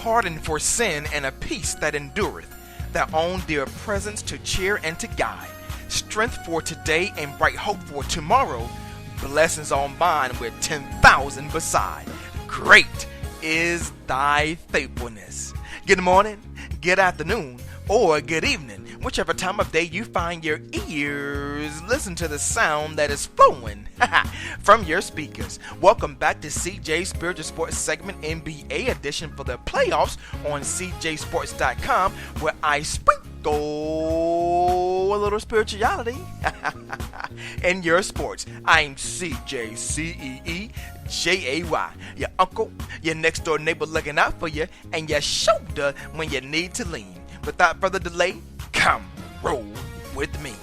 pardon for sin, and a peace that endureth, their own dear presence to cheer and to guide, strength for today and bright hope for tomorrow, blessings on mine with 10,000 beside. Great is thy faithfulness. Good morning, good afternoon, or good evening, whichever time of day you find your ears. Listen to the sound that is flowing from your speakers. Welcome back to CJ Spiritual Sports segment NBA edition for the playoffs on CJSports.com, where I sprinkle a little spirituality in your sports. I'm CJ CEEJAY, your uncle, your next door neighbor looking out for you, and your shoulder when you need to lean. Without further delay, come roll with me.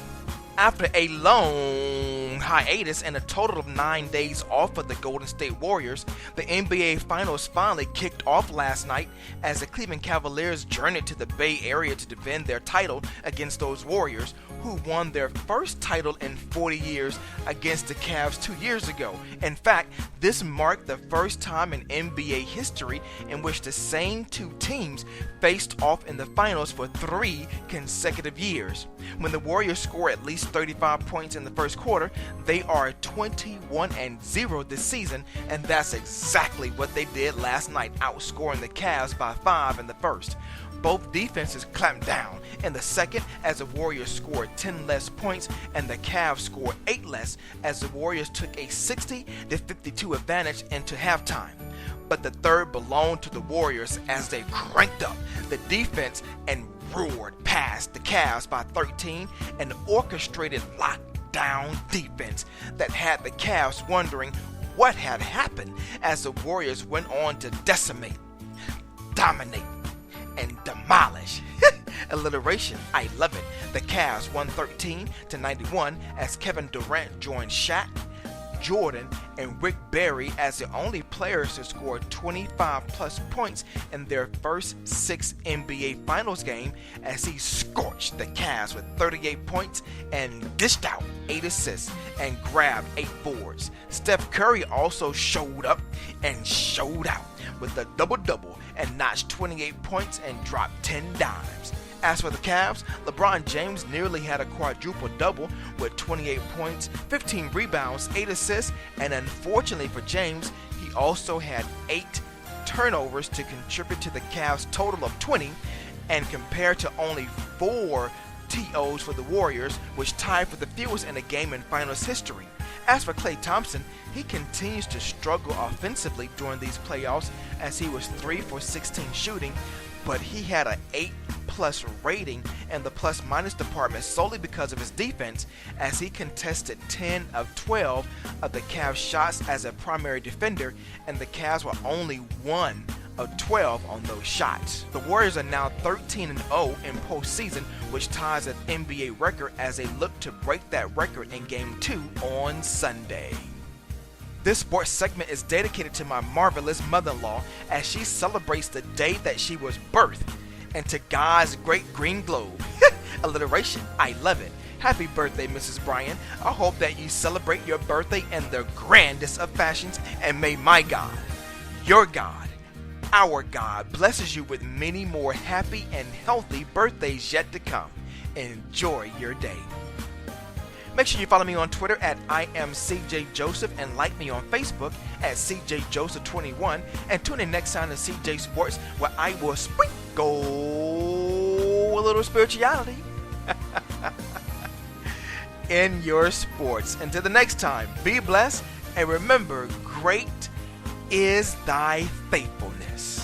After a long hiatus and a total of 9 days off for the Golden State Warriors, the NBA Finals finally kicked off last night as the Cleveland Cavaliers journeyed to the Bay Area to defend their title against those Warriors, who won their first title in 40 years against the Cavs 2 years ago. In fact, this marked the first time in NBA history in which the same two teams faced off in the finals for 3 consecutive years. When the Warriors score at least 35 points in the first quarter, they are 21-0 this season, and that's exactly what they did last night, outscoring the Cavs by 5 in the first. Both defenses clamped down in the second as the Warriors scored 10 less points and the Cavs scored 8 less as the Warriors took a 60-52 advantage into halftime. But the third belonged to the Warriors as they cranked up the defense and roared past the Cavs by 13, an orchestrated lockdown defense that had the Cavs wondering what had happened as the Warriors went on to decimate, dominate, and demolish. Alliteration, I love it. The Cavs won 113-91 as Kevin Durant joined Shaq, Jordan, and Rick Barry as the only players to score 25 plus points in their first 6 NBA Finals game, as he scorched the Cavs with 38 points and dished out 8 assists and grabbed 8 boards. Steph Curry also showed up and showed out with a double-double and notched 28 points and dropped 10 dimes. As for the Cavs, LeBron James nearly had a quadruple-double with 28 points, 15 rebounds, 8 assists, and unfortunately for James, he also had 8 turnovers to contribute to the Cavs' total of 20, and compared to only 4 TOs for the Warriors, which tied for the fewest in a game in finals history. As for Klay Thompson, he continues to struggle offensively during these playoffs as he was 3 for 16 shooting, but he had an 8+ rating in the plus-minus department solely because of his defense, as he contested 10 of 12 of the Cavs shots as a primary defender, and the Cavs were only 1 of 12 on those shots. The Warriors are now 13-0 in postseason, which ties an NBA record as they look to break that record in Game 2 on Sunday. This sports segment is dedicated to my marvelous mother-in-law as she celebrates the day that she was birthed, and to God's great green globe. Alliteration, I love it. Happy birthday, Mrs. Bryan. I hope that you celebrate your birthday in the grandest of fashions, and may my God, your God, our God, blesses you with many more happy and healthy birthdays yet to come. Enjoy your day. Make sure you follow me on Twitter at IamCJJoseph and like me on Facebook at CJJoseph21, and tune in next time to CJ Sports, where I will sprinkle a little spirituality in your sports. Until the next time, be blessed, and remember, great is thy faithfulness.